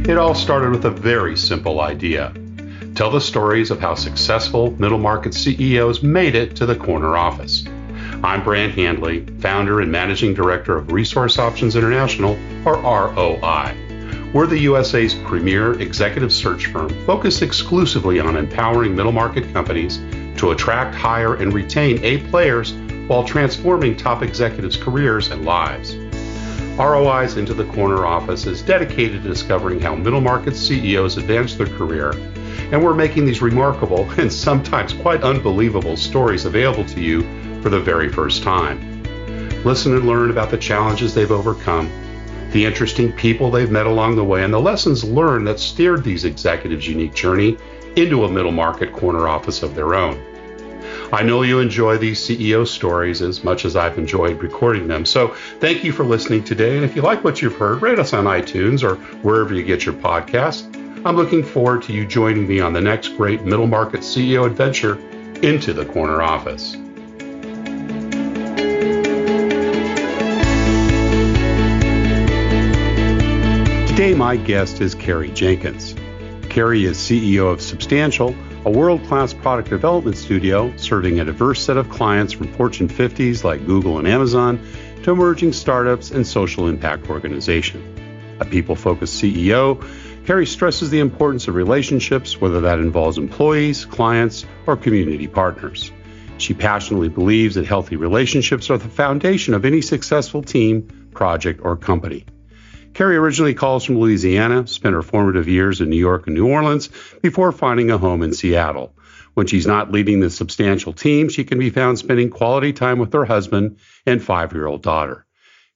It all started with a very simple idea. Tell the stories of how successful middle market CEOs made it to the corner office. I'm Brant Handley, founder and managing director of Resource Options International, or ROI. We're the USA's premier executive search firm focused exclusively on empowering middle market companies to attract, hire, and retain A players while transforming top executives' careers and lives. ROI's Into the Corner office is dedicated to discovering how middle market CEOs advance their career, and we're making these remarkable and sometimes quite unbelievable stories available to you for the very first time. Listen and learn about the challenges they've overcome, the interesting people they've met along the way, and the lessons learned that steered these executives' unique journey into a middle market corner office of their own. I know you enjoy these CEO stories as much as I've enjoyed recording them. So thank you for listening today. And if you like what you've heard, rate us on iTunes or wherever you get your podcasts. I'm looking forward to you joining me on the next great middle market CEO adventure into the corner office. Today, my guest is Carey Jenkins. Carey is CEO of Substantial, a world-class product development studio serving a diverse set of clients from Fortune 50s like Google and Amazon to emerging startups and social impact organizations. A people-focused CEO, Carey stresses the importance of relationships, whether that involves employees, clients, or community partners. She passionately believes that healthy relationships are the foundation of any successful team, project, or company. Carey originally calls from Louisiana, spent her formative years in New York and New Orleans before finding a home in Seattle. When she's not leading the Substantial team, she can be found spending quality time with her husband and 5-year-old daughter.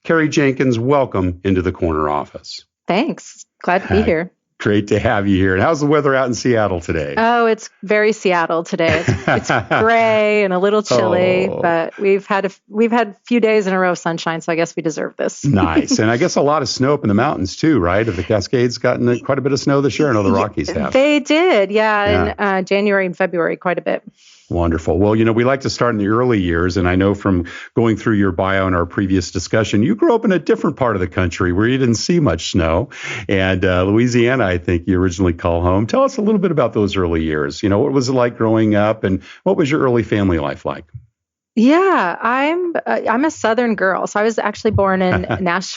Carey Jenkins, welcome into the corner office. Thanks. Glad to be here. Great to have you here. And how's the weather out in Seattle today? Oh, it's very Seattle today. It's gray and a little chilly, but we've had a few days in a row of sunshine, so I guess we deserve this. Nice. And I guess a lot of snow up in the mountains too, right? Have the Cascades gotten quite a bit of snow this year? I know the Rockies have. They did, yeah. In January and February, quite a bit. Wonderful. Well, we like to start in the early years, and I know from going through your bio in our previous discussion, you grew up in a different part of the country where you didn't see much snow, and Louisiana, I think you originally call home. Tell us a little bit about those early years. What was it like growing up, and what was your early family life like? Yeah, I'm a Southern girl. So I was actually born in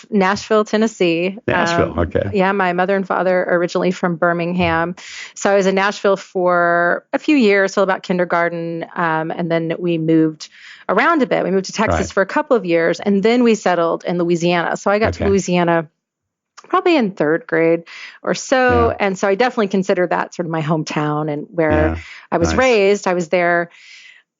Nashville, Tennessee. Nashville, okay. Yeah, my mother and father are originally from Birmingham. So I was in Nashville for a few years, till about kindergarten, and then we moved around a bit. We moved to Texas for a couple of years, and then we settled in Louisiana. So I got to Louisiana probably in third grade or so. Yeah. And so I definitely consider that sort of my hometown and where I was raised. I was there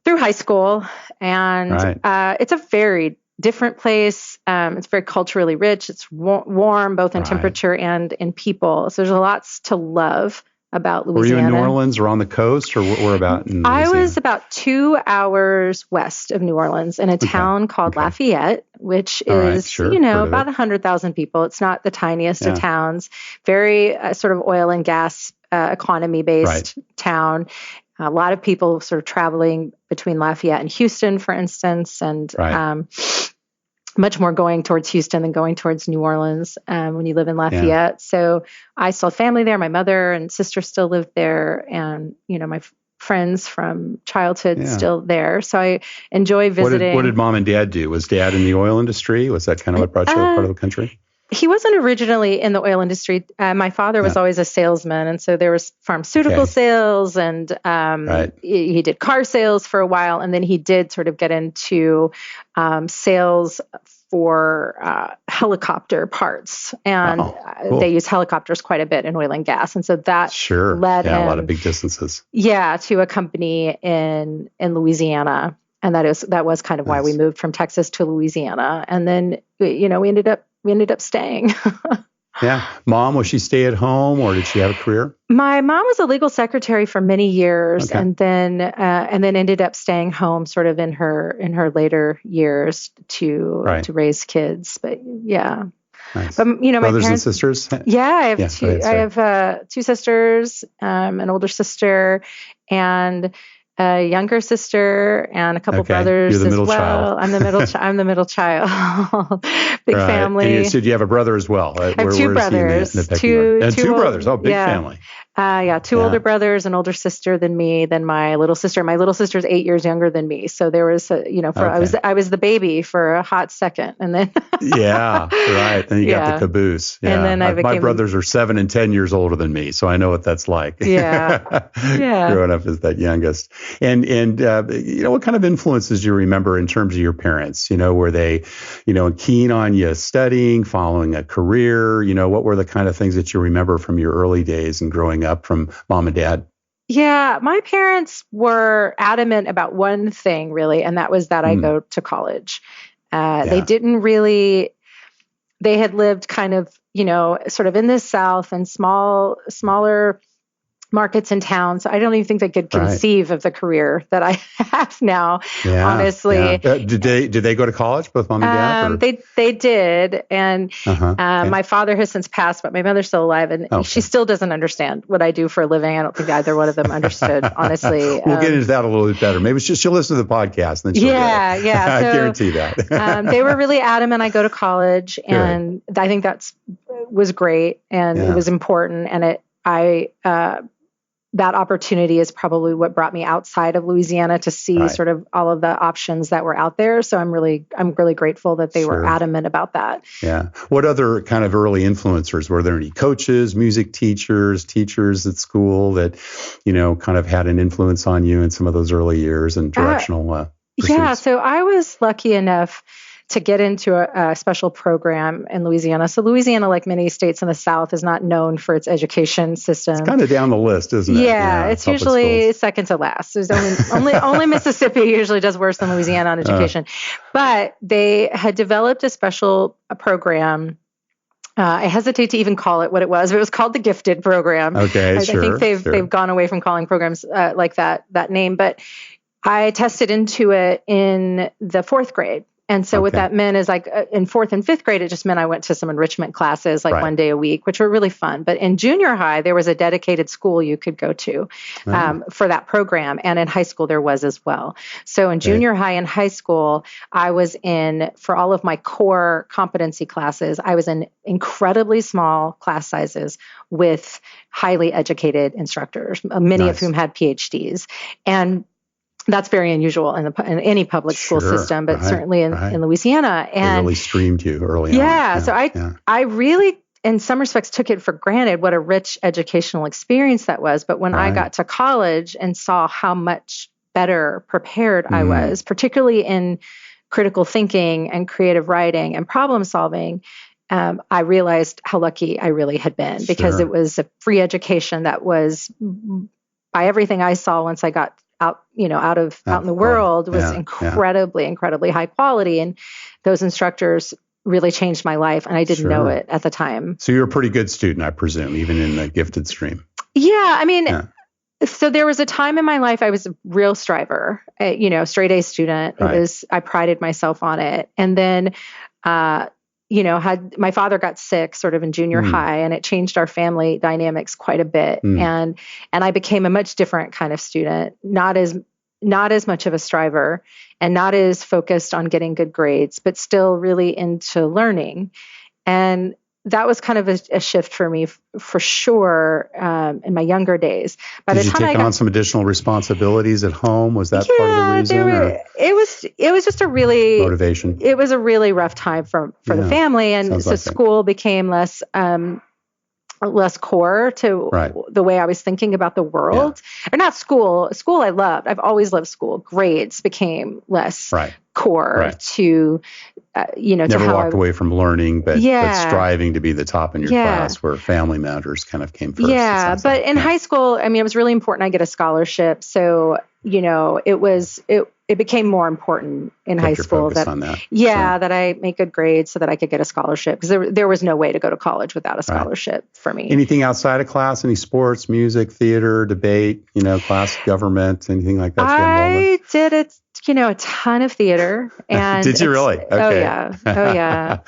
through high school, and it's a very different place. It's very culturally rich. It's warm, both in temperature and in people. So there's lots to love about Louisiana. Were you in New Orleans or on the coast, or where about in Louisiana? I was about 2 hours west of New Orleans in a town called Lafayette, which is, about 100,000 people. It's not the tiniest of towns. Very sort of oil and gas economy-based town. A lot of people sort of traveling between Lafayette and Houston, for instance, and much more going towards Houston than going towards New Orleans when you live in Lafayette. Yeah. So I still have family there. My mother and sister still live there, and my friends from childhood still there. So I enjoy visiting. What did mom and dad do? Was dad in the oil industry? Was that kind of what brought you part of the country? He wasn't originally in the oil industry. My father was always a salesman, and so there was pharmaceutical sales, and he did car sales for a while, and then he did sort of get into sales for helicopter parts, and they use helicopters quite a bit in oil and gas, and so that led him a lot of big distances. To a company in Louisiana, and that was kind of why we moved from Texas to Louisiana, and then we ended up staying. Yeah. Mom, was she stay at home, or did she have a career? My mom was a legal secretary for many years, and then ended up staying home sort of in her later years to raise kids. But yeah. Nice. But my brothers parents, and sisters? Yeah, I have two sisters, an older sister, and a younger sister and a couple brothers You're the middle as well. child. I'm the middle. I'm the middle child. Big family. And you have a brother as well. I have two brothers. Two brothers. Oh, big family. Two older brothers, an older sister than me, then my little sister. My little sister's 8 years younger than me. So there was, I was the baby for a hot second, and then Then you got the caboose. Yeah. And then my brothers are 7 and 10 years older than me, so I know what that's like. Growing up as that youngest. And what kind of influences do you remember in terms of your parents? Were they, keen on you studying, following a career? What were the kind of things that you remember from your early days and growing up from mom and dad? Yeah, my parents were adamant about one thing, really, and that was that I go to college. They didn't really, they had lived kind of, sort of in the South and smaller markets and towns. So I don't even think they could conceive of the career that I have now, honestly. Yeah. Did they go to college, both mom and dad? They did. And my father has since passed, but my mother's still alive. And she still doesn't understand what I do for a living. I don't think either one of them understood, honestly. We'll get into that a little bit better. Maybe she'll listen to the podcast and then she'll get it. I guarantee that. They were really adamant I go to college. And I think was great. And it was important. And that opportunity is probably what brought me outside of Louisiana to see sort of all of the options that were out there. So I'm really grateful that they were adamant about that. Yeah. What other kind of early influencers? Were there any coaches, music teachers at school that, kind of had an influence on you in some of those early years and directional pursuits? So I was lucky enough to get into a special program in Louisiana. So Louisiana, like many states in the South, is not known for its education system. It's kind of down the list, isn't it? Yeah, it's usually second to last. There's only Mississippi usually does worse than Louisiana on education. But they had developed a special program. I hesitate to even call it what it was, but it was called the Gifted Program. Okay, I think they've gone away from calling programs like that name. But I tested into it in the fourth grade. And so what that meant is like in fourth and fifth grade, it just meant I went to some enrichment classes like one day a week, which were really fun. But in junior high, there was a dedicated school you could go to for that program. And in high school, there was as well. So in junior high and high school, I was for all of my core competency classes, I was in incredibly small class sizes with highly educated instructors, many of whom had PhDs. And that's very unusual in any public school system, but certainly in Louisiana. And they really streamed you early on. Yeah. So I really, in some respects, took it for granted what a rich educational experience that was. But when I got to college and saw how much better prepared I was, particularly in critical thinking and creative writing and problem solving, I realized how lucky I really had been because it was a free education that was, by everything I saw once I got out in the world, was incredibly high quality. And those instructors really changed my life. And I didn't know it at the time. So you're a pretty good student, I presume, even in the gifted stream. Yeah. I mean, so there was a time in my life I was a real striver, straight A student. I prided myself on it. And then, my father got sick sort of in junior high, and it changed our family dynamics quite a bit. And I became a much different kind of student, not as much of a striver and not as focused on getting good grades, but still really into learning. And that was kind of a shift for me, for sure, in my younger days. Did you take on some additional responsibilities at home? Was that part of the reason? It was just a really motivation. It was a really rough time for the family, and so school became less core to the way I was thinking about the world. Or not school. School I loved. I've always loved school. Grades became less core to, Never to how walked away from learning, but striving to be the top in your class, where family matters kind of came first. Yeah, but in high school, I mean, it was really important I get a scholarship. So, it it became more important in high school that that I make good grades so that I could get a scholarship, because there was no way to go to college without a scholarship for me. Anything outside of class? Any sports, music, theater, debate, class, government, anything like that? I did a ton of theater. And did you really? Okay. Oh yeah.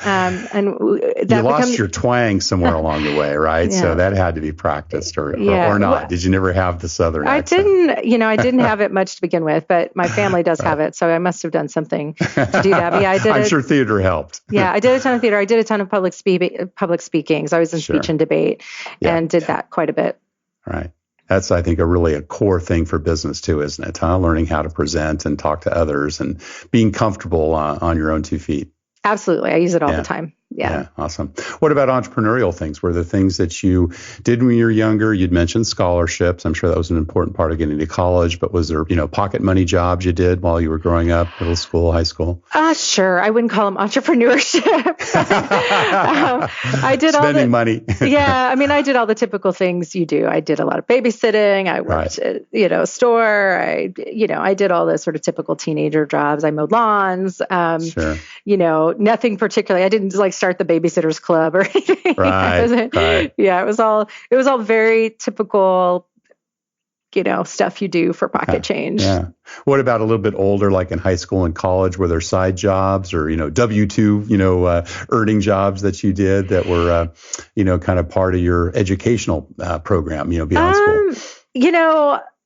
And you lost your twang somewhere along the way, right? Yeah. So that had to be practiced, or not. Well, did you never have the Southern accent? I didn't have it much to begin with, but my family does have it, so I must have done something to do that. But yeah, I did. I'm sure theater helped. Yeah, I did a ton of theater. I did a ton of public speaking. So I was in speech and debate, and did that quite a bit. Right. That's, I think, a core thing for business too, isn't it? Learning how to present and talk to others and being comfortable on your own 2 feet. Absolutely. I use it all the time. Yeah. Awesome. What about entrepreneurial things? Were there things that you did when you were younger? You'd mentioned scholarships. I'm sure that was an important part of getting to college, but was there, pocket money jobs you did while you were growing up, middle school, high school? Sure. I wouldn't call them entrepreneurship. I did spending money. Yeah. I mean, I did all the typical things you do. I did a lot of babysitting. I worked at, a store. I did all the sort of typical teenager jobs. I mowed lawns. Sure. Nothing particularly. I didn't start the babysitters club or anything. Right. Yeah, it was all very typical, stuff you do for pocket change. Yeah. What about a little bit older, like in high school and college? Were there side jobs or, W-2, earning jobs that you did that were, kind of part of your educational program, beyond school?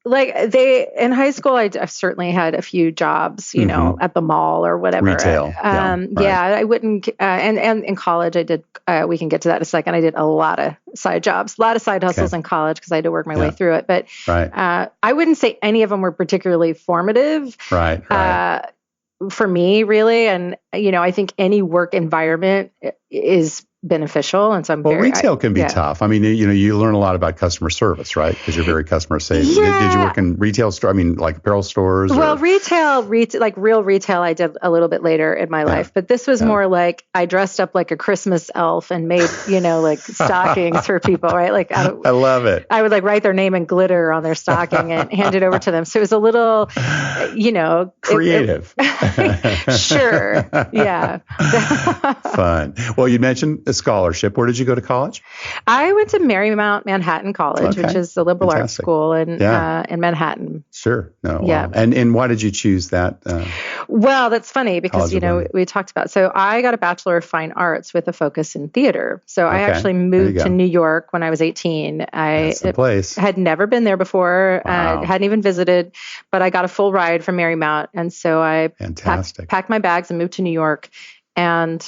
In high school, I've certainly had a few jobs, at the mall or whatever. Retail. I wouldn't, and in college I did, we can get to that in a second. I did a lot of side jobs, a lot of side hustles in college because I had to work my way through it. But I wouldn't say any of them were particularly formative. For me, really. And, I think any work environment is beneficial. And so retail can be tough. I mean, you learn a lot about customer service, right? Because you're very customer savvy. Yeah. Did you work in retail store? I mean, like apparel stores? Well, retail, like real retail, I did a little bit later in my life, but this was more like I dressed up like a Christmas elf and made, like stockings for people, right? Like I love it. I would like write their name in glitter on their stocking and hand it over to them. So it was a little, creative. Sure. Yeah. Fun. Well, you mentioned a scholarship. Where did you go to college? I went to Marymount Manhattan College, which is the liberal arts school in Manhattan. Sure. No. Yeah. Wow. And why did you choose that? Well, that's funny because, we talked about, so I got a Bachelor of Fine Arts with a focus in theater. So I actually moved to New York when I was 18. That's the place. Had never been there before. Wow. Hadn't even visited, but I got a full ride from Marymount. And so I packed my bags and moved to New York and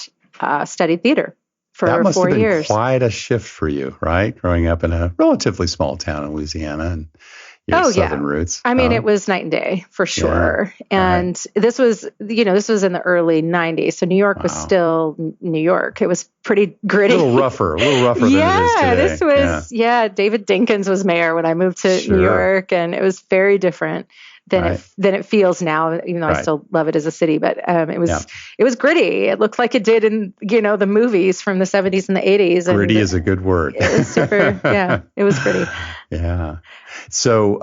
studied theater for 4 years. That must have been quite a shift for you, right? Growing up in a relatively small town in Louisiana and your southern roots. I mean, it was night and day for sure. Yeah. And this was in the early 90s. So New York was still New York. It was pretty gritty. A little rougher than it is today. This was, David Jenkins was mayor when I moved to New York, and it was very different than it feels now, even though I still love it as a city. But it was gritty. It looked like it did in the movies from the 70s and the 80s. Gritty is a good word. It was super. It was gritty. Yeah. So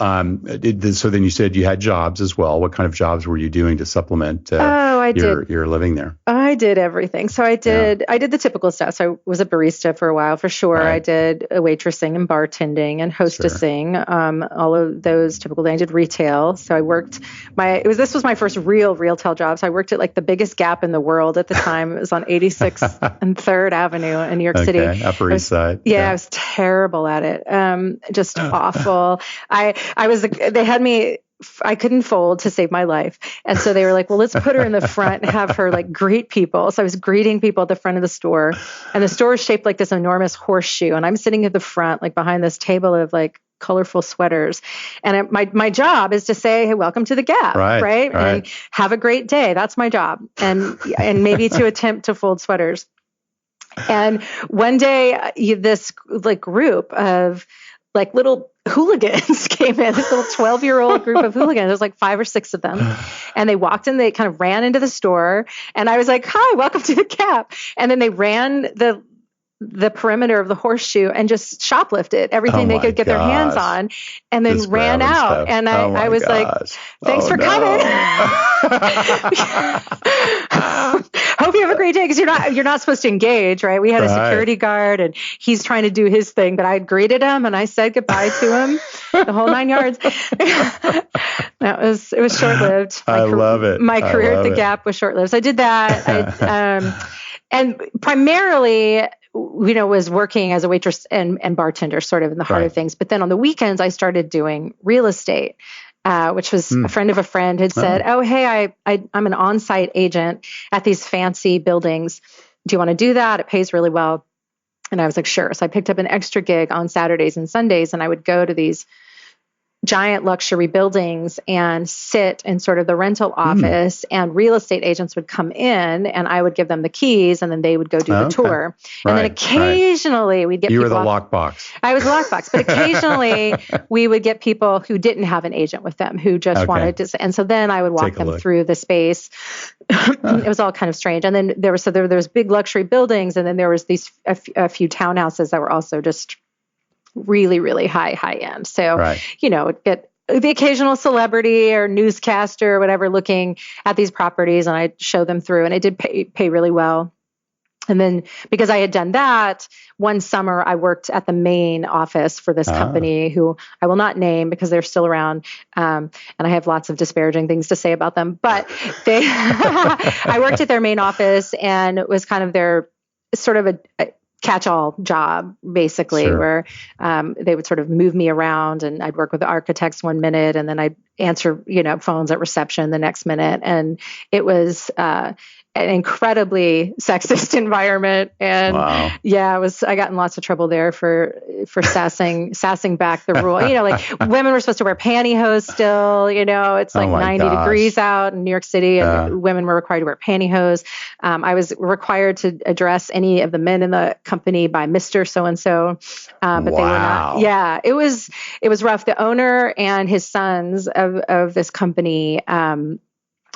so then you said you had jobs as well. What kind of jobs were you doing to supplement your living there? I did everything. So I did the typical stuff. So I was a barista for a while for sure. Right. I did waitressing and bartending and hostessing, all of those typical things. I did retail. So I worked this was my first real retail job. So I worked at like the biggest Gap in the world at the time. It was on 86th and 3rd Avenue in New York City. Upper East Side. Yeah, I was terrible at it. Just awful. They had me, I couldn't fold to save my life. And so they were like, well, let's put her in the front and have her like greet people. So I was greeting people at the front of the store, and the store is shaped like this enormous horseshoe. And I'm sitting at the front, like behind this table of like colorful sweaters. And my job is to say, hey, welcome to the Gap, right? And have a great day. That's my job. And maybe to attempt to fold sweaters. And one day this like group of like little hooligans came in, this little 12-year-old group of hooligans. There's like 5 or 6 of them. And they walked in, they kind of ran into the store. And I was like, hi, welcome to the Gap. And then they ran the the perimeter of the horseshoe and just shoplifted everything they could get their hands on, and then ran out. Stuff. And I was like, thanks for coming. Hope you have a great day, because you're not supposed to engage, right? We had a security guard, and he's trying to do his thing, but I greeted him and I said goodbye to him, the whole 9 yards. It was short-lived. I love it. My career at the Gap was short-lived. So I did that. And primarily, was working as a waitress and bartender, sort of in the heart of things. But then on the weekends, I started doing real estate, which was a friend of a friend had said, "Oh, hey, I'm an on-site agent at these fancy buildings. Do you want to do that? It pays really well." And I was like, sure. So I picked up an extra gig on Saturdays and Sundays, and I would go to these giant luxury buildings and sit in sort of the rental office, and real estate agents would come in, and I would give them the keys, and then they would go do the tour. And then occasionally we'd get you people. You were the lockbox. I was the lockbox, but occasionally we would get people who didn't have an agent with them, who just wanted to. And so then I would walk them through the space. It was all kind of strange. And then there was big luxury buildings, and then there was a few townhouses that were also just really, really high end. So, get the occasional celebrity or newscaster or whatever looking at these properties, and I'd show them through, and it did pay really well. And then because I had done that, one summer I worked at the main office for this company, who I will not name because they're still around. And I have lots of disparaging things to say about them, but I worked at their main office, and it was kind of their sort of a catch-all job, basically, where they would sort of move me around, and I'd work with the architects one minute, and then I'd answer, phones at reception the next minute. And it was an incredibly sexist environment. And I got in lots of trouble there for sassing back the rule. Like women were supposed to wear pantyhose still, it's like 90 degrees out in New York City, and women were required to wear pantyhose. I was required to address any of the men in the company by Mr. So-and-so, but they were not. Yeah, it was rough. The owner and his sons of this company,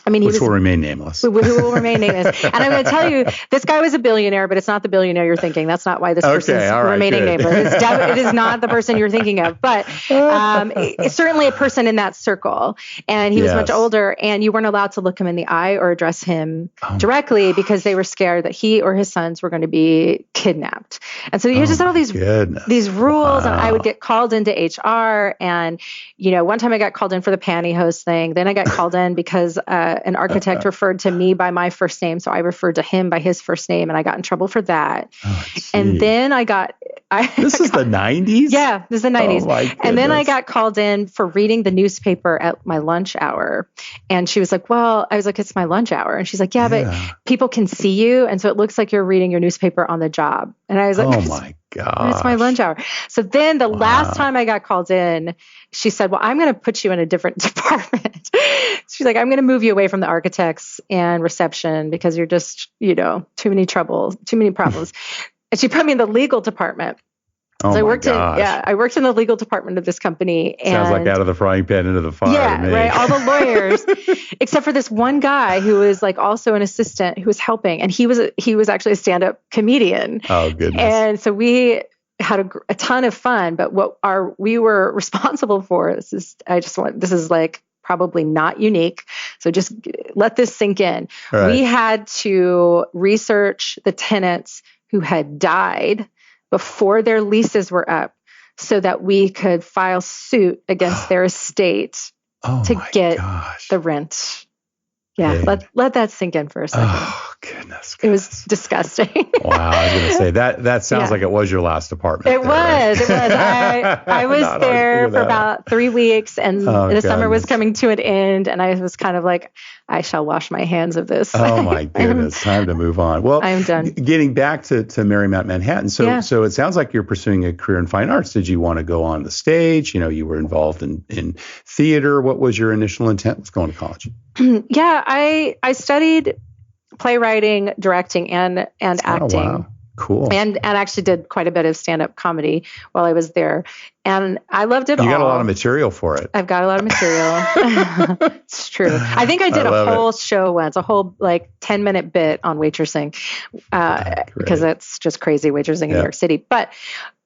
which will remain nameless. Who will remain nameless. And I'm going to tell you, this guy was a billionaire, but it's not the billionaire you're thinking. That's not why this person's remaining nameless. It is not the person you're thinking of, but it's certainly a person in that circle. And he was much older, and you weren't allowed to look him in the eye or address him directly because they were scared that he or his sons were going to be kidnapped. And so you just had all these rules, and I would get called into HR. And, one time I got called in for the pantyhose thing. Then I got called in because an architect referred to me by my first name, so I referred to him by his first name, and I got in trouble for that. And then this is the 90s? Yeah, this is the 90s. And then I got called in for reading the newspaper at my lunch hour. And she was like, well, I was like, it's my lunch hour. And she's like, yeah, but people can see you, and so it looks like you're reading your newspaper on the job. And I was like, oh my God, it's my lunch hour. So then the last time I got called in, she said, well, I'm going to put you in a different department. She's like, I'm going to move you away from the architects and reception because you're just, too many problems. And she put me in the legal department. So I worked in the legal department of this company. And sounds like out of the frying pan into the fire. Yeah, to me. right. All the lawyers, except for this one guy who was like also an assistant who was helping, and he was actually a stand-up comedian. Oh goodness! And so we had a ton of fun. But we were responsible for this is like probably not unique. So just let this sink in. Right. We had to research the tenants who had died before their leases were up, so that we could file suit against their estate to get the rent. Yeah, let that sink in for a second. Oh, goodness. It was disgusting. Wow, I was going to say, that sounds like it was your last apartment. It was. I was there for about 3 weeks, and the summer was coming to an end, and I was kind of like, I shall wash my hands of this. Oh, my goodness. Time to move on. Well, I'm done. Getting back to Marymount Manhattan. So it sounds like you're pursuing a career in fine arts. Did you want to go on the stage? You were involved in theater. What was your initial intent with going to college? Yeah, I studied playwriting, directing, and acting. Wow. Cool. And actually did quite a bit of stand-up comedy while I was there. And I loved it all. You got a lot of material for it. I've got a lot of material. It's true. I think I did a whole show once, a whole 10-minute bit on waitressing, because that's just crazy, waitressing in New York City. But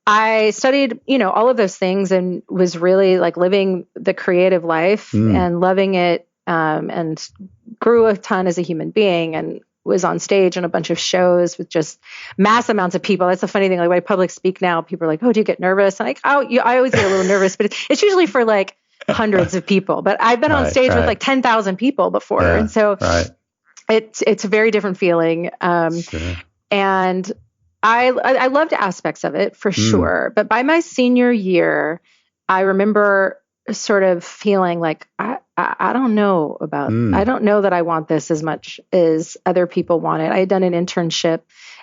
I studied, all of those things and was really living the creative life and loving it, and grew a ton as a human being, and was on stage in a bunch of shows with just mass amounts of people. That's the funny thing. When I public speak now, people are like, "Oh, do you get nervous?" And I always get a little nervous, but it's usually for hundreds of people. But I've been on stage with 10,000 people before, and so it's a very different feeling. Sure. And I loved aspects of it for sure. But by my senior year, I remember sort of feeling I don't know about, I don't know that I want this as much as other people want it. I had done an internship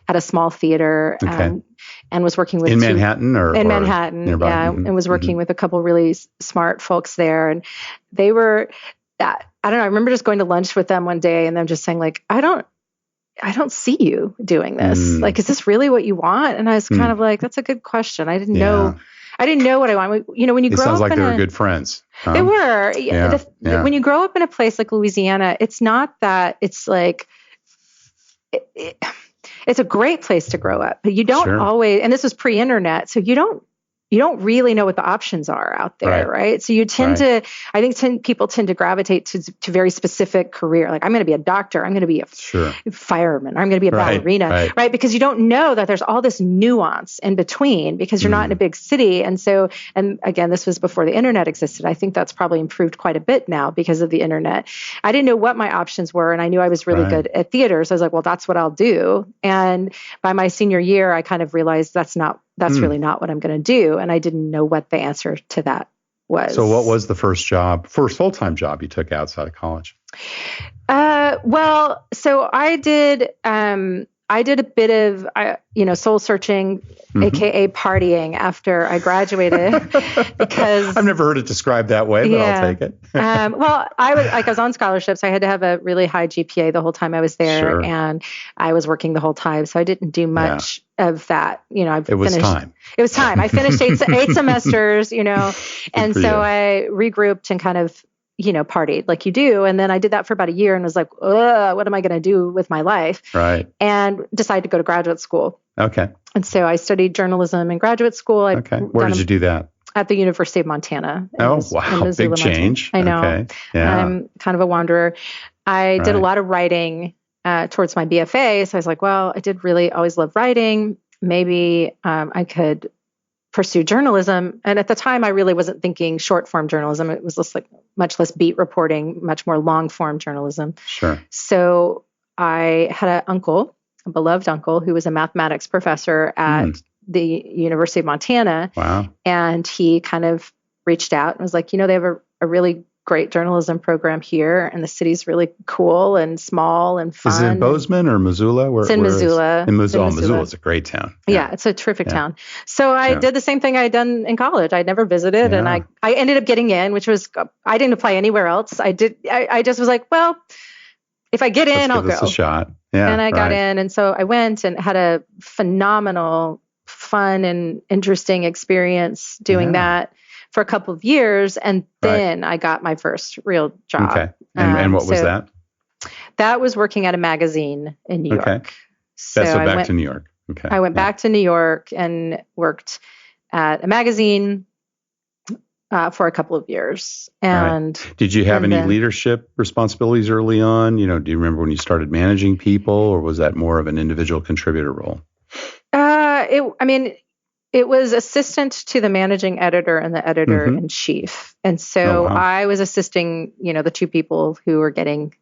at a small theater and was working with Manhattan in Manhattan. Nearby. Yeah. And was working with a couple really smart folks there. And they were, I don't know. I remember just going to lunch with them one day and them just saying I don't see you doing this. Is this really what you want? And I was kind of that's a good question. I didn't know. I didn't know what I wanted. When you grow up, sounds like they were good friends. They were. When you grow up in a place like Louisiana, it's not that it's it's a great place to grow up, but you don't always. And this was pre-internet, so you don't really know what the options are out there, right? So you tend to, I think people tend to gravitate to very specific career. I'm going to be a doctor. I'm going to be a fireman. I'm going to be a ballerina, right? Because you don't know that there's all this nuance in between because you're not in a big city. And so, and again, this was before the internet existed. I think that's probably improved quite a bit now because of the internet. I didn't know what my options were. And I knew I was really good at theater. So I was like, well, that's what I'll do. And by my senior year, I kind of realized that's really not what I'm going to do. And I didn't know what the answer to that was. So what was the first full-time job you took outside of college? Well, so I did a bit of, soul searching, AKA partying after I graduated because I've never heard it described that way, but I'll take it. Well, I was on scholarships. I had to have a really high GPA the whole time I was there, and I was working the whole time. So I didn't do much of that. It was time. I finished eight semesters, and so I regrouped and kind of, partied like you do. And then I did that for about a year and was like, what am I going to do with my life? Right. And decided to go to graduate school. Okay. And so I studied journalism in graduate school. Where did you do that? At the University of Montana. Wow. Big change. Montana. I know. Okay. Yeah. I'm kind of a wanderer. I did a lot of writing towards my BFA. So I was like, well, I did really always love writing. Maybe I could pursue journalism. And at the time, I really wasn't thinking short form journalism. It was just much less beat reporting, much more long form journalism. Sure. So I had a beloved uncle, who was a mathematics professor at the University of Montana. Wow. And he kind of reached out and was like, they have a really great journalism program here, and the city's really cool and small and fun. Is it in Bozeman or Missoula? It's in Missoula. Missoula's a great town. Yeah, it's a terrific town. So I did the same thing I had done in college. I'd never visited, and I ended up getting in, which was, I didn't apply anywhere else. I just was like, well, if I get in, I'll go. Give this a shot. Yeah, and I got in, and so I went and had a phenomenal, fun, and interesting experience doing that for a couple of years, and then I got my first real job. Okay. And what was that? That was working at a magazine in New York. Okay. So back to New York. Okay. I went back to New York and worked at a magazine for a couple of years. And did you have any leadership responsibilities early on? Do you remember when you started managing people, or was that more of an individual contributor role? It was assistant to the managing editor and the editor in chief. And so I was assisting, the two people who were getting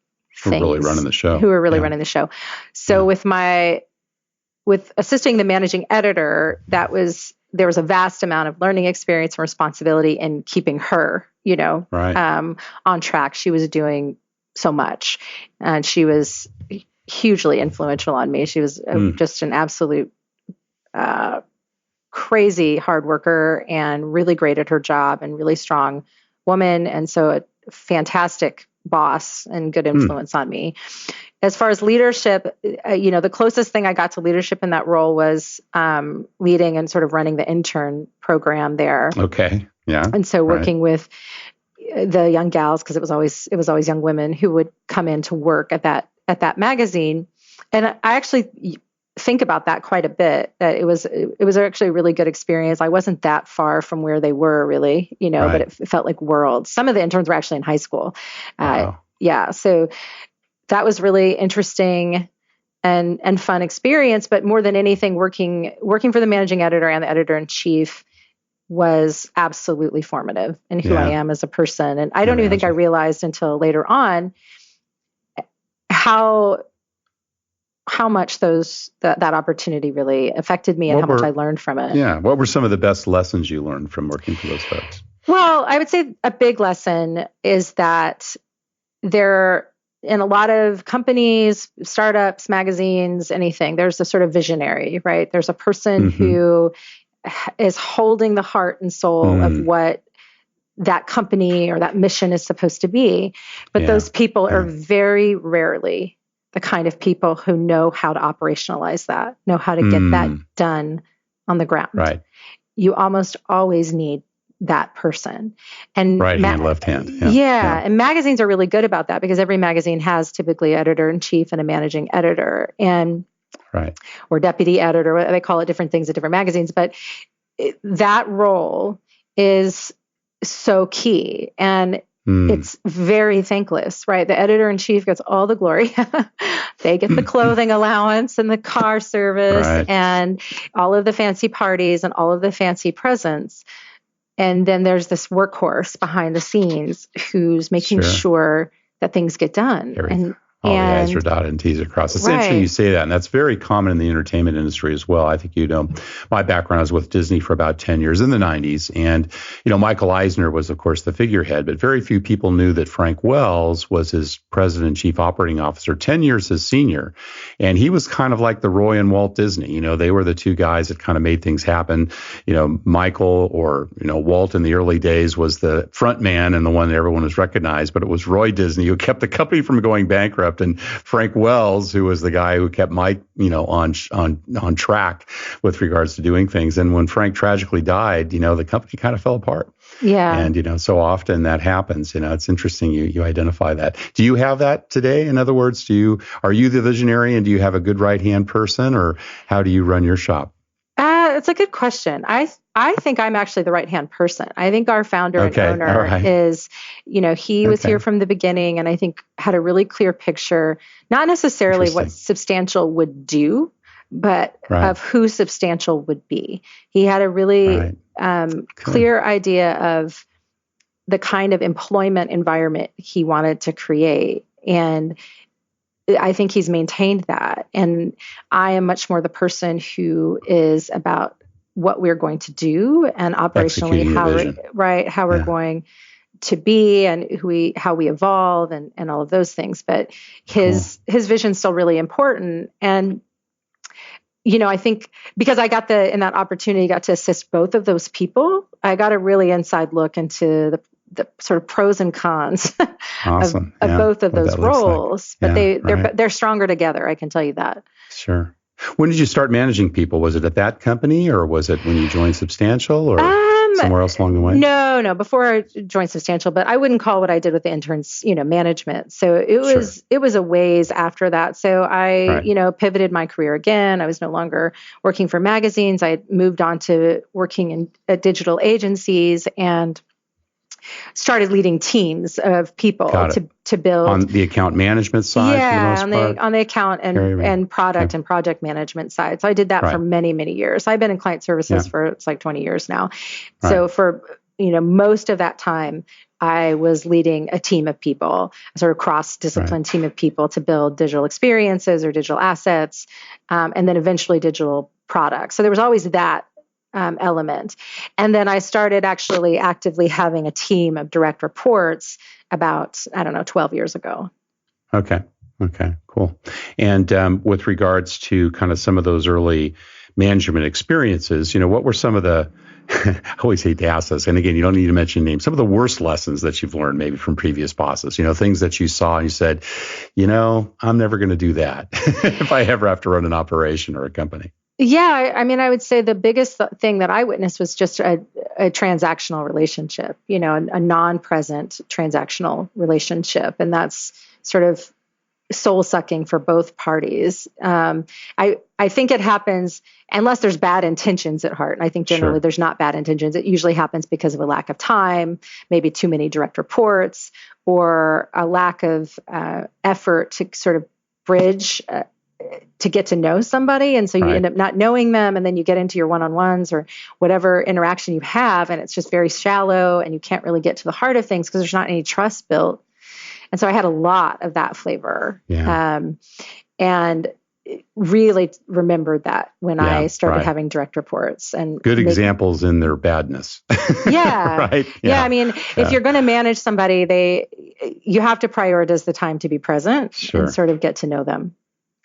things. Who were really running the show. Running the show. So with assisting the managing editor, there was a vast amount of learning experience and responsibility in keeping her, on track. She was doing so much, and she was hugely influential on me. She was just an absolute crazy hard worker and really great at her job and really strong woman. And so a fantastic boss and good influence on me. As far as leadership, the closest thing I got to leadership in that role was leading and sort of running the intern program there. Okay. Yeah. And so working with the young gals, because it was always young women who would come in to work at that magazine. And I actually think about that quite a bit, that it was actually a really good experience. I wasn't that far from where they were really, but it felt like worlds. Some of the interns were actually in high school. Wow. So that was really interesting and fun experience. But more than anything, working for the managing editor and the editor-in-chief was absolutely formative in who I am as a person. And I don't even think I realized until later on how much that opportunity really affected me and how much I learned from it. Yeah. What were some of the best lessons you learned from working for those folks? Well, I would say a big lesson is that there, in a lot of companies, startups, magazines, anything, there's a sort of visionary, right? There's a person who is holding the heart and soul of what that company or that mission is supposed to be. But those people are very rarely the kind of people who know how to operationalize that, know how to get that done on the ground. Right. You almost always need that person. And right hand, left hand. Yeah. And magazines are really good about that, because every magazine has typically an editor-in-chief and a managing editor, and or deputy editor. They call it different things at different magazines, but that role is so key. And it's very thankless, right? The editor-in-chief gets all the glory. They get the clothing allowance and the car service and all of the fancy parties and all of the fancy presents. And then there's this workhorse behind the scenes who's making sure that things get done. All the I's are dotted and T's are crossed. It's interesting you say that, and that's very common in the entertainment industry as well. I think my background was with Disney for about 10 years in the 90s, and Michael Eisner was, of course, the figurehead, but very few people knew that Frank Wells was his president and chief operating officer, 10 years his senior, and he was kind of like the Roy and Walt Disney. They were the two guys that kind of made things happen. Michael or Walt in the early days was the front man and the one that everyone was recognized, but it was Roy Disney who kept the company from going bankrupt. And Frank Wells, who was the guy who kept Mike, on track with regards to doing things. And when Frank tragically died, the company kind of fell apart. Yeah. And, so often that happens. It's interesting you identify that. Do you have that today? In other words, are you the visionary, and do you have a good right-hand person, or how do you run your shop? It's a good question. I think I'm actually the right-hand person. I think our founder and owner is, he was here from the beginning, and I think had a really clear picture, not necessarily what Substantial would do, but of who Substantial would be. He had a really clear idea of the kind of employment environment he wanted to create. And I think he's maintained that. And I am much more the person who is about what we're going to do and operationally how we're going to be and how we evolve and all of those things. But his vision's still really important. And I think because I got in that opportunity, got to assist both of those people, I got a really inside look into the sort of pros and cons of both of those roles. Like. But they're stronger together. I can tell you that. Sure. When did you start managing people? Was it at that company, or was it when you joined Substantial, or somewhere else along the way? No, before I joined Substantial, but I wouldn't call what I did with the interns, management. So it was a ways after that. So I, pivoted my career again. I was no longer working for magazines. I moved on to working at digital agencies and started leading teams of people to build on the account management side. On the account and product and project management side. So I did that for many, many years. I've been in client services for it's like 20 years now. So for most of that time, I was leading a team of people, a sort of cross-discipline team of people to build digital experiences or digital assets, and then eventually digital products. So there was always that element. And then I started actually actively having a team of direct reports about, 12 years ago. Okay, cool. And with regards to kind of some of those early management experiences, what were some of the, I always hate to ask this, and again, you don't need to mention names, some of the worst lessons that you've learned maybe from previous bosses, things that you saw and you said, I'm never going to do that if I ever have to run an operation or a company. Yeah, I would say the biggest thing that I witnessed was just a transactional relationship, a non-present transactional relationship. And that's sort of soul-sucking for both parties. I think it happens unless there's bad intentions at heart. And I think generally there's not bad intentions. It usually happens because of a lack of time, maybe too many direct reports, or a lack of effort to sort of bridge to get to know somebody. And so you end up not knowing them, and then you get into your one-on-ones or whatever interaction you have, and it's just very shallow, and you can't really get to the heart of things because there's not any trust built. And so I had a lot of that flavor. And really remembered that when I started having direct reports. And good examples in their badness. Right? Yeah. If you're going to manage somebody, you have to prioritize the time to be present and sort of get to know them.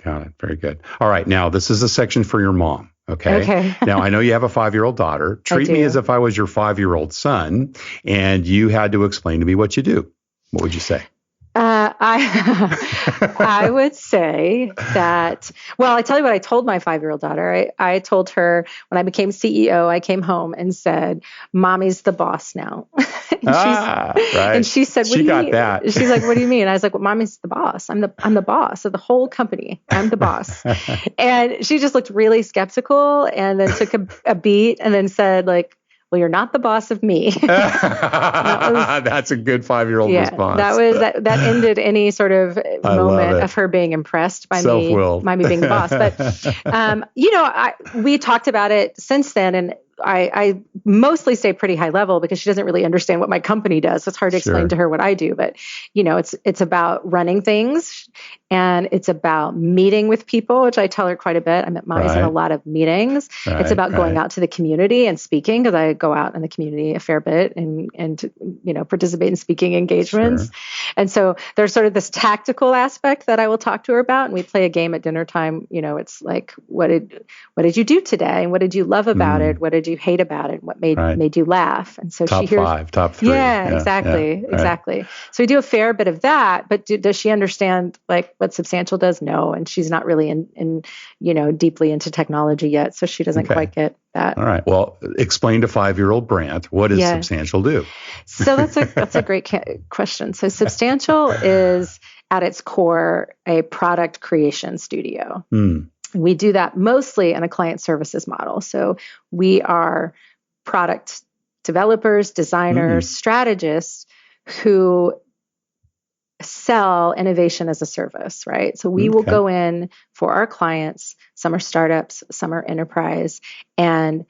Got it. Very good. All right. Now, this is a section for your mom. Okay. Now, I know you have a 5-year-old daughter. Treat me as if I was your 5-year-old son and you had to explain to me what you do. What would you say? I would say that, well, I tell you what I told my 5-year-old daughter. I told her when I became CEO, I came home and said, "Mommy's the boss now." And she said, "What do you mean?" That. She's like, "What do you mean?" I was like, "Well, Mommy's the boss. I'm the boss of the whole company. I'm the boss." And she just looked really skeptical and then took a beat and then said, like, "Well, you're not the boss of me." That's a good 5-year-old response. That ended any sort of moment of her being impressed by me being the boss. But we talked about it since then, and I mostly stay pretty high level because she doesn't really understand what my company does. So it's hard to explain to her what I do, but it's about running things, and it's about meeting with people, which I tell her quite a bit. I'm at Mommy's in a lot of meetings. It's about going out to the community and speaking, because I go out in the community a fair bit and participate in speaking engagements. And so there's sort of this tactical aspect that I will talk to her about, and we play a game at dinner time. It's like, what did you do today? And what did you love about it? What did you hate about it? What made you laugh? And so top she hears 5, top 3. Yeah, exactly. So we do a fair bit of that, but does she understand like what Substantial does? No. And she's not really in deeply into technology yet. So she doesn't quite get that. All right. Well, explain to 5-year-old Brant, what does Substantial do? So that's a great question. So Substantial is at its core a product creation studio. We do that mostly in a client services model. So we are product developers, designers, strategists who sell innovation as a service, right? So we will go in for our clients. Some are startups, some are enterprise, and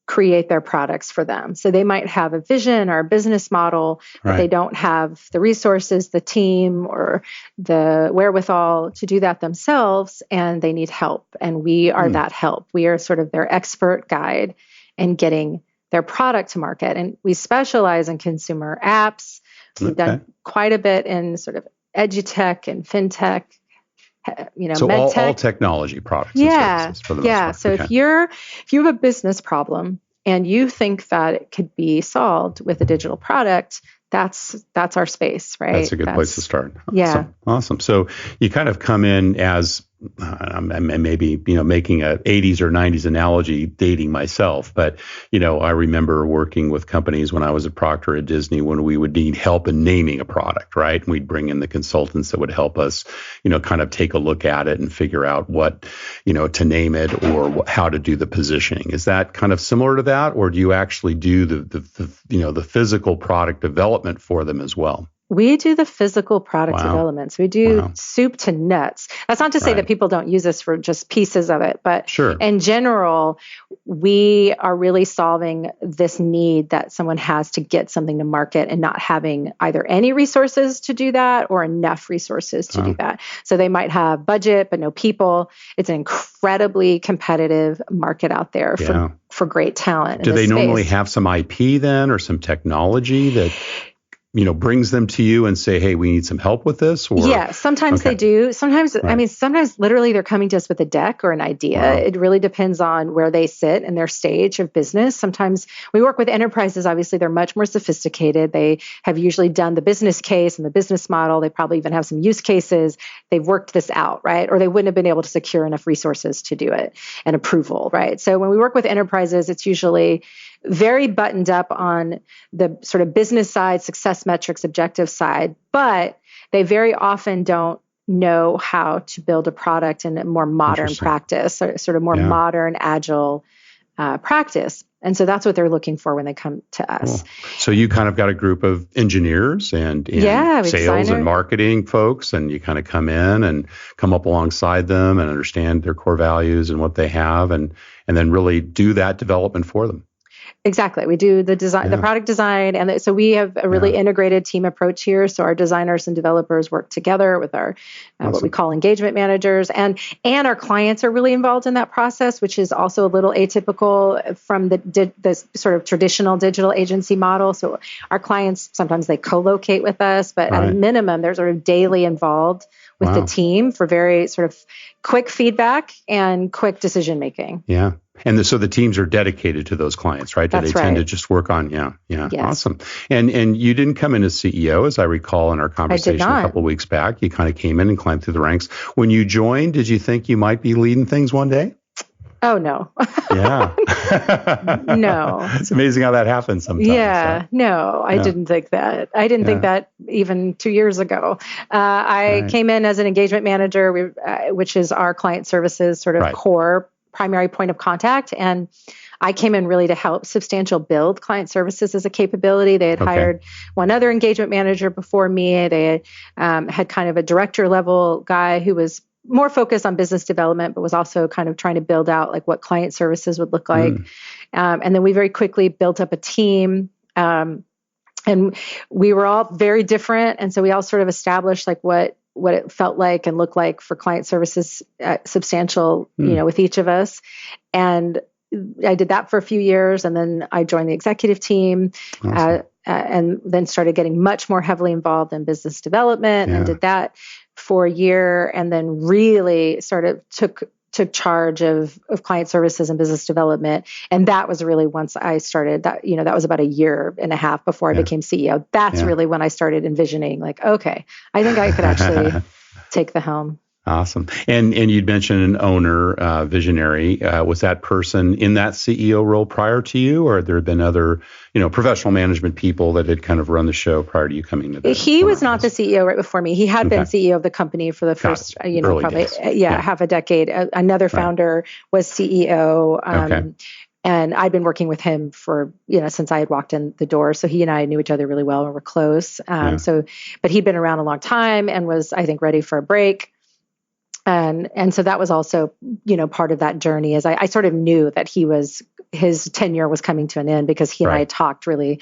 create their products for them. So they might have a vision or a business model, but they don't have the resources, the team, or the wherewithal to do that themselves, and they need help. And we are that help. We are sort of their expert guide in getting their product to market. And we specialize in consumer apps. We've done quite a bit in sort of edutech and fintech, so medtech. all technology products and services for the most part. So if you have a business problem and you think that it could be solved with a digital product, that's our space, right? That's a good place to start. Yeah. Awesome. So you kind of come in as maybe, making a 80s or 90s analogy, dating myself. But, I remember working with companies when I was at Procter at Disney when we would need help in naming a product, right? And we'd bring in the consultants that would help us, kind of take a look at it and figure out what, to name it or how to do the positioning. Is that kind of similar to that? Or do you actually do the physical product development for them as well? We do the physical product development. So we do soup to nuts. That's not to say that people don't use us for just pieces of it, but in general, we are really solving this need that someone has to get something to market and not having either any resources to do that or enough resources to do that. So they might have budget, but no people. It's an incredibly competitive market out there for great talent. Do they normally have some IP then or some technology that... brings them to you and say, hey, we need some help with this? Or yeah, sometimes they do. Sometimes, right. Sometimes literally they're coming to us with a deck or an idea. Wow. It really depends on where they sit in their stage of business. Sometimes we work with enterprises. Obviously, they're much more sophisticated. They have usually done the business case and the business model. They probably even have some use cases. They've worked this out, right? Or they wouldn't have been able to secure enough resources to do it and approval, right? So when we work with enterprises, it's usually very buttoned up on the sort of business side, success metrics, objective side, but they very often don't know how to build a product in a more modern practice, sort of more modern, agile practice. And so that's what they're looking for when they come to us. Cool. So you kind of got a group of engineers and sales and marketing folks, and you kind of come in and come up alongside them and understand their core values and what they have, and then really do that development for them. Exactly. We do the design, the product design. And so we have a really integrated team approach here. So our designers and developers work together with our, what we call engagement managers, and our clients are really involved in that process, which is also a little atypical from the sort of traditional digital agency model. So our clients, sometimes they co-locate with us, but at a minimum, they're sort of daily involved with the team for very sort of quick feedback and quick decision making. Yeah. And so the teams are dedicated to those clients, right? That's they tend to just work on, yes. Awesome. And you didn't come in as CEO, as I recall in our conversation a couple of weeks back. You kind of came in and climbed through the ranks. When you joined, did you think you might be leading things one day? Oh, no. Yeah. No. It's amazing how that happens sometimes. Yeah. No, I didn't think that. I didn't think that even 2 years ago. I came in as an engagement manager, which is our client services sort of core primary point of contact. And I came in really to help Substantial build client services as a capability. They had hired one other engagement manager before me. They had kind of a director level guy who was more focused on business development, but was also kind of trying to build out like what client services would look like. And then we very quickly built up a team. And we were all very different. And so we all sort of established like what it felt like and looked like for client services at Substantial, with each of us. And I did that for a few years. And then I joined the executive team. Awesome. And then started getting much more heavily involved in business development and did that for a year, and then really sort of took charge of client services and business development. And that was really once I started that, that was about a year and a half before I became CEO. That's really when I started envisioning like, okay, I think I could actually take the helm. Awesome. And you'd mentioned an owner, visionary. Was that person in that CEO role prior to you, or had there been other, professional management people that had kind of run the show prior to you coming to that? He was not the CEO right before me. He had been CEO of the company for the first, probably half a decade. Another founder was CEO. And I'd been working with him for, since I had walked in the door. So he and I knew each other really well and were close. But he'd been around a long time and was, I think, ready for a break. And so that was also, part of that journey, is I sort of knew that his tenure was coming to an end because he and I had talked really,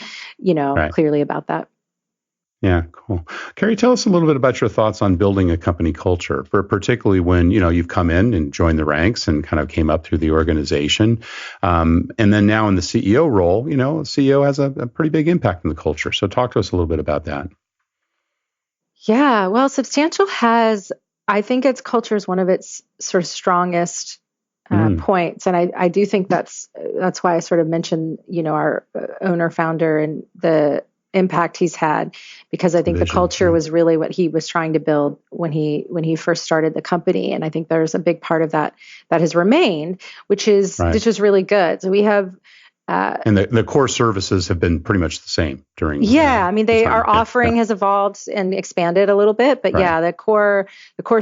clearly about that. Yeah, cool. Carey, tell us a little bit about your thoughts on building a company culture, particularly when, you've come in and joined the ranks and kind of came up through the organization. And then now in the CEO role, CEO has a pretty big impact on the culture. So talk to us a little bit about that. Yeah, well, Substantial has, I think its culture is one of its sort of strongest points. And I do think that's why I sort of mentioned, our owner founder and the impact he's had, because I think the culture was really what he was trying to build when he first started the company. And I think there's a big part of that has remained, which is really good. So we have and the core services have been pretty much the same during. Our offering has evolved and expanded a little bit, but the core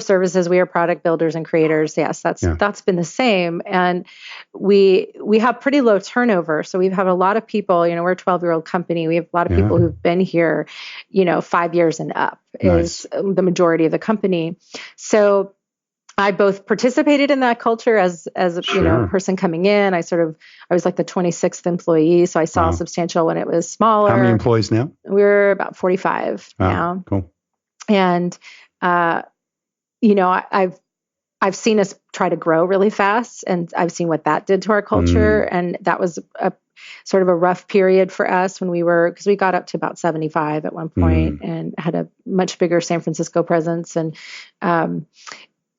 services, we are product builders and creators. Yes, that's been the same, and we have pretty low turnover. So we've had a lot of people. We're a 12-year-old company. We have a lot of people who've been here, 5 years and up is the majority of the company. So I both participated in that culture as a person coming in. I was like the 26th employee, so I saw Substantial when it was smaller. How many employees now? We're about 45 now. Cool. And I've seen us try to grow really fast, and I've seen what that did to our culture, and that was sort of a rough period for us when because we got up to about 75 at one point and had a much bigger San Francisco presence. And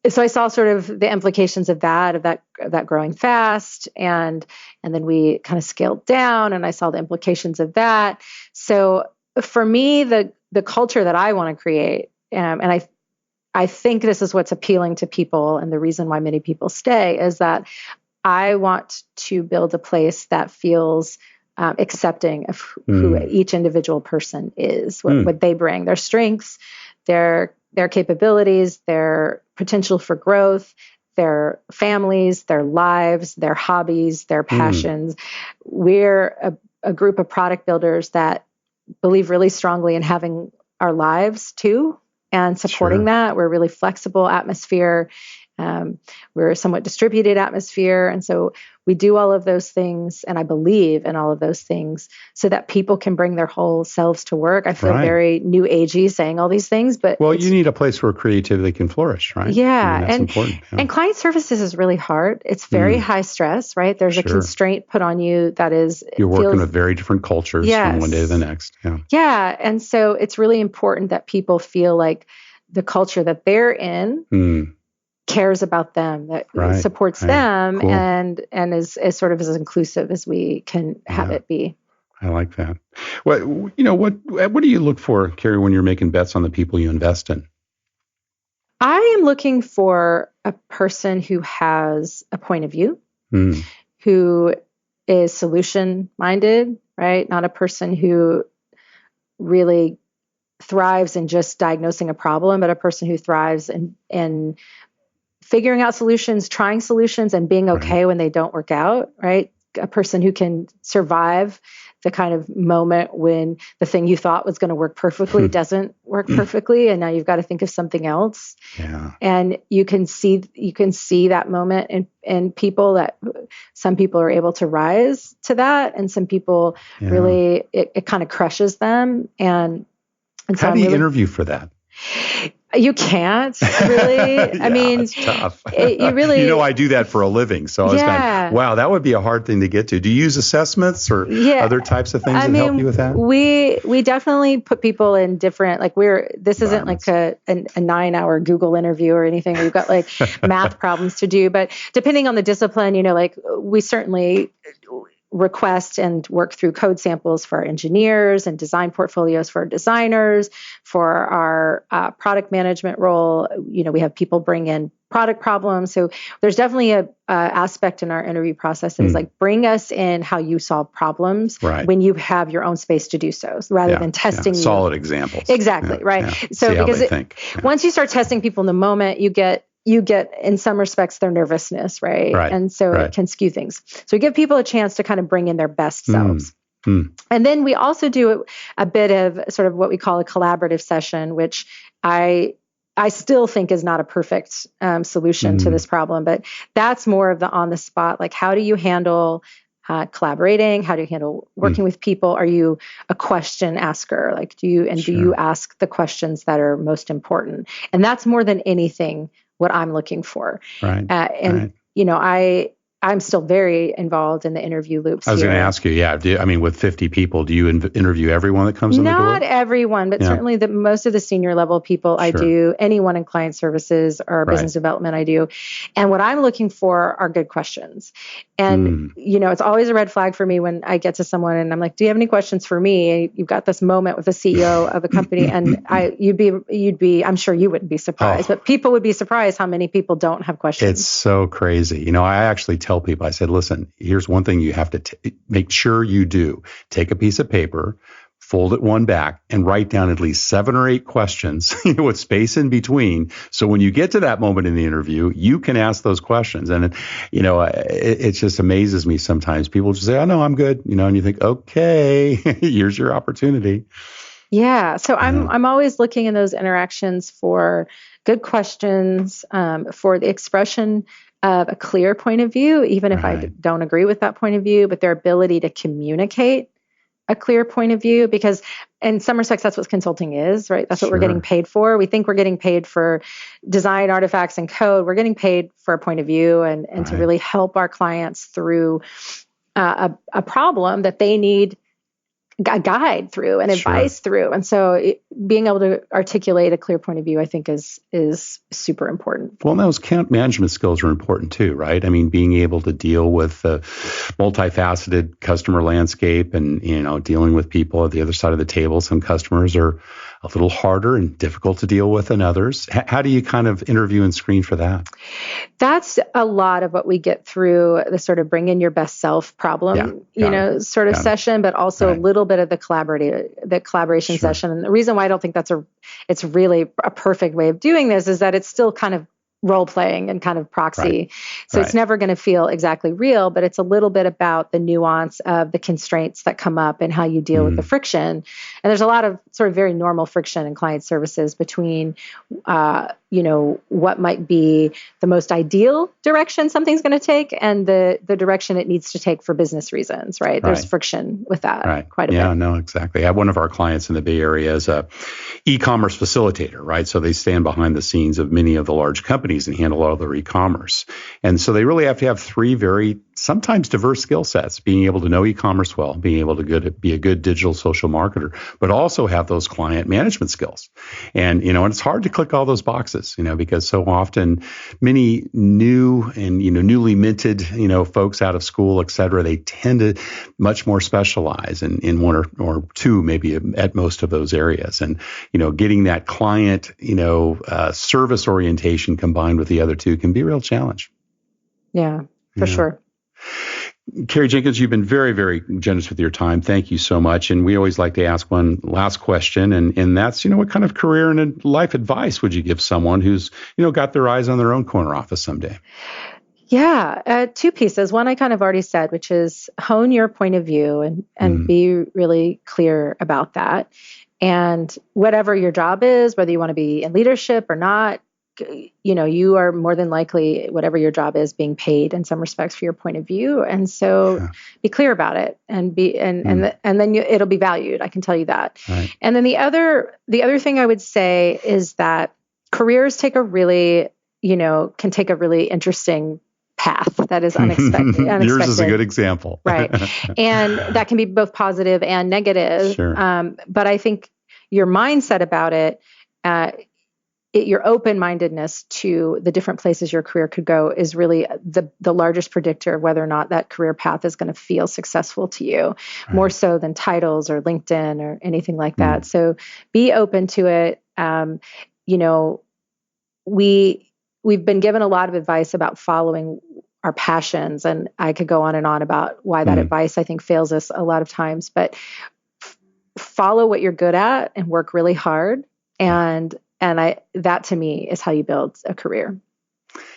so I saw sort of the implications of that growing fast. And then we kind of scaled down, and I saw the implications of that. So for me, the culture that I want to create, and I think this is what's appealing to people, and the reason why many people stay, is that I want to build a place that feels accepting of who each individual person is, what they bring, their strengths, their capabilities, their potential for growth, their families, their lives, their hobbies, their passions. We're a group of product builders that believe really strongly in having our lives too, and supporting that. We're a really flexible atmosphere. We're a somewhat distributed atmosphere. And so we do all of those things, and I believe in all of those things, so that people can bring their whole selves to work. I feel very new agey saying all these things, but you need a place where creativity can flourish, right? Yeah. That's important. Yeah. And client services is really hard. It's very high stress, right? There's a constraint put on you that is... You're working with very different cultures from one day to the next. Yeah. Yeah. And so it's really important that people feel like the culture that they're in cares about them, that supports them, and is sort of as inclusive as we can have it be. I like that. What do you look for, Carey, when you're making bets on the people you invest in? I am looking for a person who has a point of view, who is solution minded, right? Not a person who really thrives in just diagnosing a problem, but a person who thrives in figuring out solutions, trying solutions, and being okay when they don't work out, right? A person who can survive the kind of moment when the thing you thought was going to work perfectly doesn't work perfectly, and now you've got to think of something else. Yeah. And you can see that moment in people, that some people are able to rise to that, and some people really it kind of crushes them. And so how do you interview for that? You can't really. I mean, it's tough. You really, I do that for a living. So I was going, wow, that would be a hard thing to get to. Do you use assessments or other types of things that help you with that? We definitely put people in different, this isn't like a 9-hour Google interview or anything. We've got like math problems to do, but depending on the discipline, we certainly request and work through code samples for our engineers and design portfolios for our designers. For our product management role, we have people bring in product problems. So there's definitely a aspect in our interview process that is like, bring us in how you solve problems when you have your own space to do so, rather than testing you. Solid examples. Exactly, right. Yeah. So because once you start testing people in the moment, you get, in some respects, their nervousness, right? And so it can skew things. So we give people a chance to kind of bring in their best selves. And then we also do a bit of sort of what we call a collaborative session, which I still think is not a perfect solution to this problem, but that's more of the on the spot, like how do you handle collaborating? How do you handle working with people? Are you a question asker? Like do you ask the questions that are most important? And that's more than anything what I'm looking for. I'm still very involved in the interview loops. I was going to ask you, with 50 people, do you interview everyone that comes in the door? Not everyone, but certainly most of the senior level people I do. Anyone in client services or business development I do. And what I'm looking for are good questions. And, it's always a red flag for me when I get to someone and I'm like, do you have any questions for me? You've got this moment with the CEO of a company and you'd be, I'm sure you wouldn't be surprised, but people would be surprised how many people don't have questions. It's so crazy. I actually tell people, I said, listen, here's one thing you have to make sure you do. Take a piece of paper, fold it one back, and write down at least 7 or 8 questions, with space in between. So when you get to that moment in the interview, you can ask those questions. And, it just amazes me sometimes. People just say, oh, no, I'm good. And you think, okay, here's your opportunity. Yeah. So I'm always looking in those interactions for good questions, for the expression of a clear point of view, even if I don't agree with that point of view, but their ability to communicate a clear point of view, because in some respects, that's what consulting is, right? That's what we're getting paid for. We think we're getting paid for design artifacts and code. We're getting paid for a point of view and to really help our clients through a problem that they need a guide through and advice through. And so being able to articulate a clear point of view, I think is super important. Well, those account management skills are important too, right? I mean, being able to deal with the multifaceted customer landscape and, dealing with people at the other side of the table. Some customers are a little harder and difficult to deal with than others. How do you kind of interview and screen for that? That's a lot of what we get through the sort of bring in your best self problem, session, but also a little bit of the collaboration session. And the reason why I don't think it's really a perfect way of doing this is that it's still kind of role playing and kind of proxy. Right. So it's never going to feel exactly real, but it's a little bit about the nuance of the constraints that come up and how you deal with the friction. And there's a lot of sort of very normal friction in client services between, what might be the most ideal direction something's going to take and the direction it needs to take for business reasons, right? There's friction with that quite a bit. Yeah, no, exactly. I have one of our clients in the Bay Area is a e-commerce facilitator, right? So they stand behind the scenes of many of the large companies and handle all their e-commerce. And so they really have to have three very sometimes diverse skill sets, being able to know e-commerce well, being able to be a good digital social marketer, but also have those client management skills. And, and it's hard to click all those boxes, because so often many new and, newly minted, folks out of school, et cetera, they tend to much more specialize in one or two, maybe at most of those areas. And, getting that client, service orientation combined with the other two can be a real challenge. Yeah, for sure. Carey Jenkins, you've been very, very generous with your time. Thank you so much. And we always like to ask one last question, and that's, what kind of career and life advice would you give someone who's, got their eyes on their own corner office someday? Yeah, two pieces. One I kind of already said, which is hone your point of view and be really clear about that. And whatever your job is, whether you want to be in leadership or not, you are more than likely, whatever your job is, being paid in some respects for your point of view. And so be clear about it and then it'll be valued. I can tell you that. Right. And then the other thing I would say is that careers take can take a really interesting path that is unexpected. Yours is a good example. Right. And that can be both positive and negative. Sure. But I think your mindset about it, your open-mindedness to the different places your career could go is really the largest predictor of whether or not that career path is going to feel successful to you, more so than titles or LinkedIn or anything like that. So be open to it. We've been given a lot of advice about following our passions, and I could go on and on about why that advice I think fails us a lot of times, but follow what you're good at and work really hard. And that to me is how you build a career.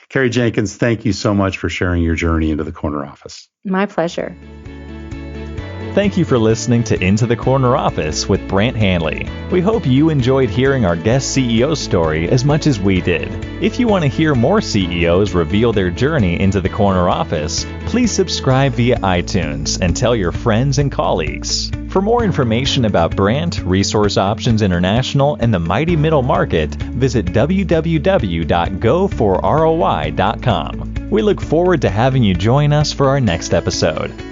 Carey Jenkins, thank you so much for sharing your journey into the corner office. My pleasure. Thank you for listening to Into the Corner Office with Brant Hanley. We hope you enjoyed hearing our guest CEO story as much as we did. If you want to hear more CEOs reveal their journey into the corner office, please subscribe via iTunes and tell your friends and colleagues. For more information about Brant, Resource Options International, and the mighty middle market, visit www.goforroi.com. We look forward to having you join us for our next episode.